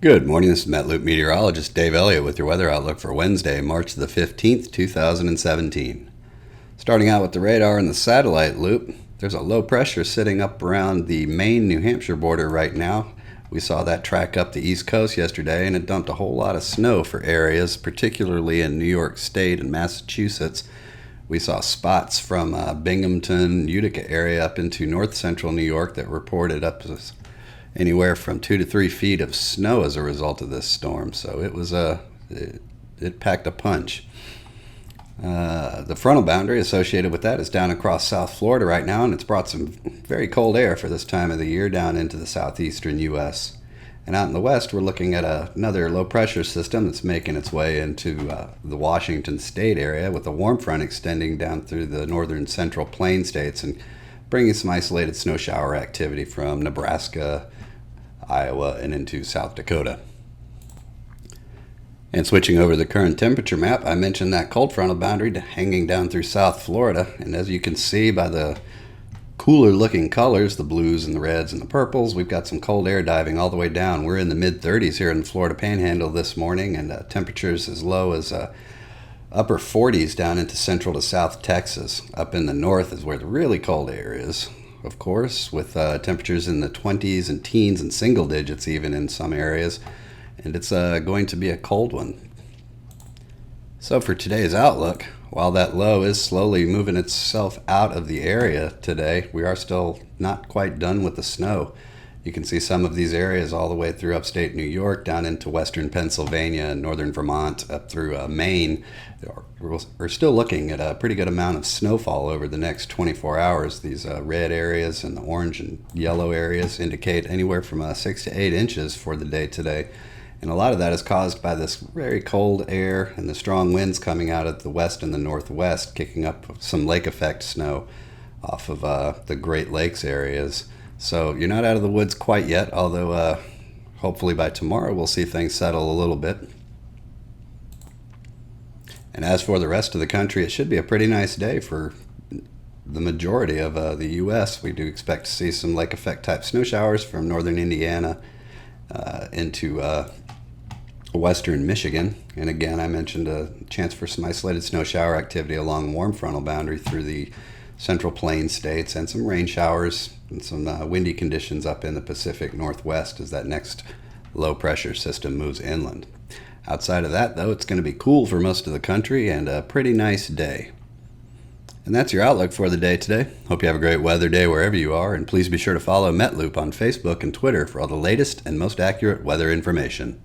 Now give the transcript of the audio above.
Good morning, this is Met meteorologist Dave Elliott with your weather outlook for Wednesday, March the 15th, 2017. Starting out with the radar and the satellite loop, there's a low pressure sitting up around the Maine-New Hampshire border right now. We saw that track up the East Coast yesterday, and it dumped a whole lot of snow for areas, particularly in New York State and Massachusetts. We saw spots from Binghamton, Utica area up into north central New York that reported up to anywhere from 2 to 3 feet of snow as a result of this storm. So it packed a punch. The frontal boundary associated with that is down across South Florida right now, and it's brought some very cold air for this time of the year down into the southeastern U.S. And out in the west, we're looking at another low-pressure system that's making its way into the Washington State area, with a warm front extending down through the northern central plain states and bringing some isolated snow shower activity from Nebraska, Iowa, and into South Dakota. And switching over to the current temperature map, I mentioned that cold frontal boundary hanging down through South Florida. And as you can see by the cooler looking colors, the blues and the reds and the purples, we've got some cold air diving all the way down. We're in the mid-30s here in the Florida Panhandle this morning, and temperatures as low as upper 40s down into central to south Texas. Up in the north is where the really cold air is, of course, with temperatures in the 20s and teens and single digits even in some areas. And it's going to be a cold one. So for today's outlook, while that low is slowly moving itself out of the area today, we are still not quite done with the snow. You can see some of these areas all the way through upstate New York, down into western Pennsylvania and northern Vermont, up through Maine. We're still looking at a pretty good amount of snowfall over the next 24 hours. These red areas and the orange and yellow areas indicate anywhere from 6 to 8 inches for the day today. And a lot of that is caused by this very cold air and the strong winds coming out of the west and the northwest, kicking up some lake effect snow off of the Great Lakes areas. So you're not out of the woods quite yet, although hopefully by tomorrow we'll see things settle a little bit. And as for the rest of the country, it should be a pretty nice day for the majority of the U.S. We do expect to see some lake effect type snow showers from northern Indiana into western Michigan. And again, I mentioned a chance for some isolated snow shower activity along warm frontal boundary through the central plain states, and some rain showers and some windy conditions up in the Pacific Northwest as that next low pressure system moves inland. Outside of that, though, it's going to be cool for most of the country and a pretty nice day. And that's your outlook for the day today. Hope you have a great weather day wherever you are, and please be sure to follow MetLoop on Facebook and Twitter for all the latest and most accurate weather information.